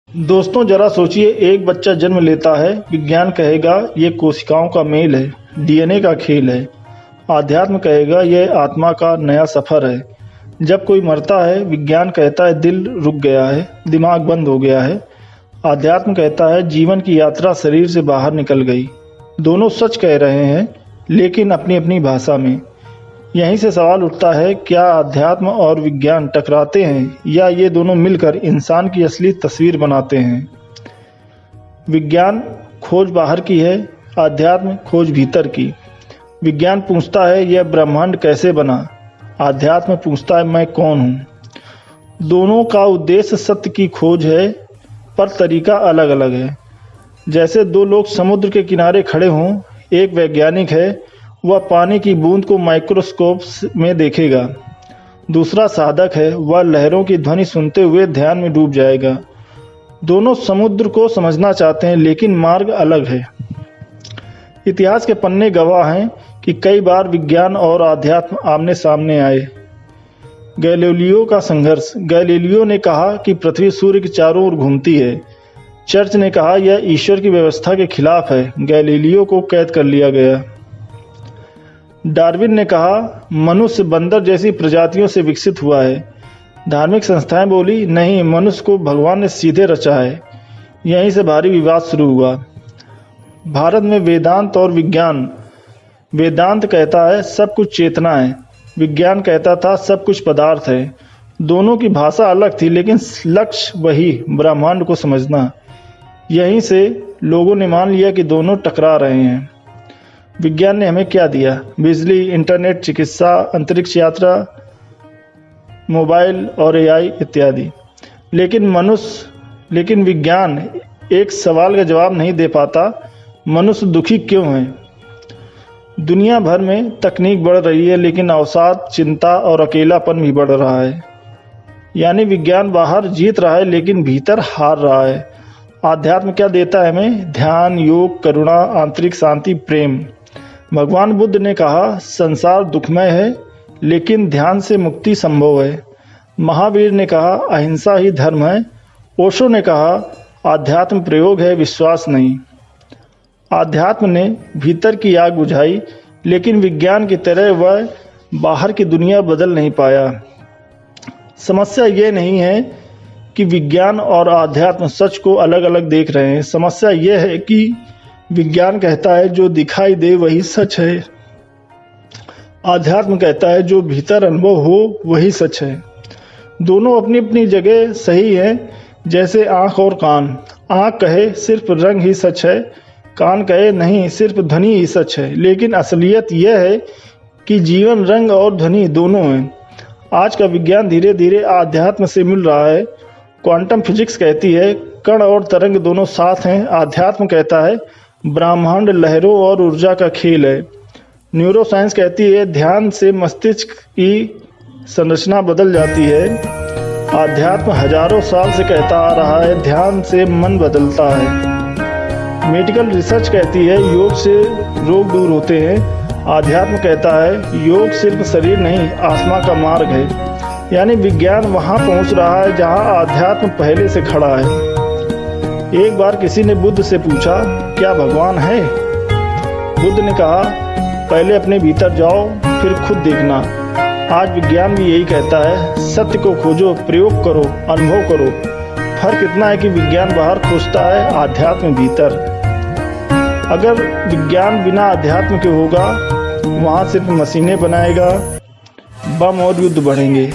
दोस्तों जरा सोचिए, एक बच्चा जन्म लेता है, विज्ञान कहेगा ये कोशिकाओं का मेल है, डीएनए का खेल है। आध्यात्म कहेगा यह आत्मा का नया सफर है। जब कोई मरता है, विज्ञान कहता है दिल रुक गया है, दिमाग बंद हो गया है। आध्यात्म कहता है जीवन की यात्रा शरीर से बाहर निकल गई। दोनों सच कह रहे हैं, लेकिन अपनी अपनी भाषा में। यहीं से सवाल उठता है, क्या अध्यात्म और विज्ञान टकराते हैं या ये दोनों मिलकर इंसान की असली तस्वीर बनाते हैं। विज्ञान खोज बाहर की है, अध्यात्म खोज भीतर की। विज्ञान पूछता है यह ब्रह्मांड कैसे बना, अध्यात्म पूछता है मैं कौन हूँ। दोनों का उद्देश्य सत्य की खोज है, पर तरीका अलग अलग है। जैसे दो लोग समुद्र के किनारे खड़े हों, एक वैज्ञानिक है, वह पानी की बूंद को माइक्रोस्कोप में देखेगा। दूसरा साधक है, वह लहरों की ध्वनि सुनते हुए ध्यान में डूब जाएगा। दोनों समुद्र को समझना चाहते हैं, लेकिन मार्ग अलग है। इतिहास के पन्ने गवाह हैं कि कई बार विज्ञान और आध्यात्म आमने सामने आए। गैलीलियो का संघर्ष। गैलीलियो ने कहा कि पृथ्वी सूर्य के चारों ओर घूमती है। चर्च ने कहा यह ईश्वर की व्यवस्था के खिलाफ है। गैलीलियो को कैद कर लिया गया। डार्विन ने कहा मनुष्य बंदर जैसी प्रजातियों से विकसित हुआ है। धार्मिक संस्थाएं बोली नहीं, मनुष्य को भगवान ने सीधे रचा है। यहीं से भारी विवाद शुरू हुआ। भारत में वेदांत और विज्ञान। वेदांत कहता है सब कुछ चेतना है, विज्ञान कहता था सब कुछ पदार्थ है। दोनों की भाषा अलग थी, लेकिन लक्ष्य वही, ब्रह्मांड को समझना। यहीं से लोगों ने मान लिया कि दोनों टकरा रहे हैं। विज्ञान ने हमें क्या दिया? बिजली, इंटरनेट, चिकित्सा, अंतरिक्ष यात्रा, मोबाइल और एआई इत्यादि। लेकिन विज्ञान एक सवाल का जवाब नहीं दे पाता, मनुष्य दुखी क्यों है? दुनिया भर में तकनीक बढ़ रही है, लेकिन अवसाद, चिंता और अकेलापन भी बढ़ रहा है। यानी विज्ञान बाहर जीत रहा है, लेकिन भीतर हार रहा है। आध्यात्म क्या देता है हमें? ध्यान, योग, करुणा, आंतरिक शांति, प्रेम। भगवान बुद्ध ने कहा संसार दुखमय है, लेकिन ध्यान से मुक्ति संभव है। महावीर ने कहा अहिंसा ही धर्म है। ओशो ने कहा आध्यात्म प्रयोग है, विश्वास नहीं। आध्यात्म ने भीतर की आग बुझाई, लेकिन विज्ञान की तरह वह बाहर की दुनिया बदल नहीं पाया। समस्या ये नहीं है कि विज्ञान और आध्यात्म सच को अलग अलग देख रहे हैं। समस्या यह है कि विज्ञान कहता है जो दिखाई दे वही सच है, आध्यात्म कहता है जो भीतर अनुभव हो वही सच है। दोनों अपनी अपनी जगह सही है, जैसे आँख और कान। आँख कहे सिर्फ रंग ही सच है, कान कहे नहीं सिर्फ ध्वनि ही सच है। लेकिन असलियत यह है कि जीवन रंग और ध्वनि दोनों हैं। आज का विज्ञान धीरे धीरे आध्यात्म से मिल रहा है। क्वांटम फिजिक्स कहती है कण और तरंग दोनों साथ हैं। आध्यात्म कहता है ब्रह्मांड लहरों और ऊर्जा का खेल है। न्यूरोसाइंस कहती है ध्यान से मस्तिष्क की संरचना बदल जाती है। आध्यात्म हजारों साल से कहता आ रहा है ध्यान से मन बदलता है। मेडिकल रिसर्च कहती है योग से रोग दूर होते हैं। आध्यात्म कहता है योग सिर्फ शरीर नहीं, आत्मा का मार्ग है। यानी विज्ञान वहां पहुंच रहा है जहां आध्यात्म पहले से खड़ा है। एक बार किसी ने बुद्ध से पूछा क्या भगवान है? बुद्ध ने कहा पहले अपने भीतर जाओ, फिर खुद देखना। आज विज्ञान भी यही कहता है, सत्य को खोजो, प्रयोग करो, अनुभव करो। फर्क इतना है कि विज्ञान बाहर खोजता है, आध्यात्म भीतर। अगर विज्ञान बिना अध्यात्म के होगा, वहाँ सिर्फ मशीनें बनाएगा, बम और युद्ध बढ़ेंगे।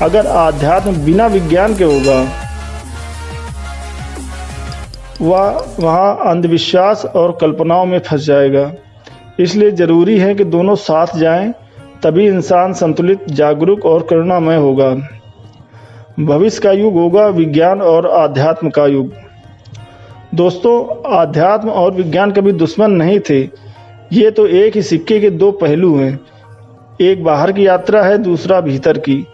अगर आध्यात्म बिना विज्ञान के होगा, वहाँ अंधविश्वास और कल्पनाओं में फंस जाएगा। इसलिए ज़रूरी है कि दोनों साथ जाएं, तभी इंसान संतुलित, जागरूक और करुणामय होगा। भविष्य का युग होगा विज्ञान और आध्यात्म का युग। दोस्तों, आध्यात्म और विज्ञान कभी दुश्मन नहीं थे। ये तो एक ही सिक्के के दो पहलू हैं। एक बाहर की यात्रा है, दूसरा भीतर की।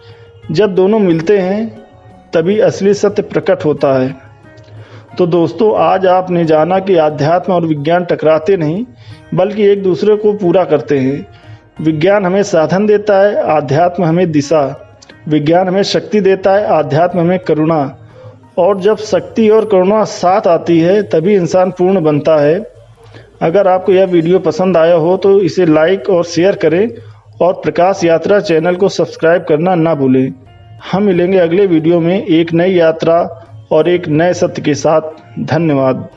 जब दोनों मिलते हैं तभी असली सत्य प्रकट होता है। तो दोस्तों, आज आपने जाना कि आध्यात्म और विज्ञान टकराते नहीं, बल्कि एक दूसरे को पूरा करते हैं। विज्ञान हमें साधन देता है, आध्यात्म हमें दिशा। विज्ञान हमें शक्ति देता है, आध्यात्म हमें करुणा। और जब शक्ति और करुणा साथ आती है तभी इंसान पूर्ण बनता है। अगर आपको यह वीडियो पसंद आया हो तो इसे लाइक और शेयर करें और प्रकाश यात्रा चैनल को सब्सक्राइब करना ना भूलें। हम मिलेंगे अगले वीडियो में एक नई यात्रा और एक नए सत्य के साथ। धन्यवाद।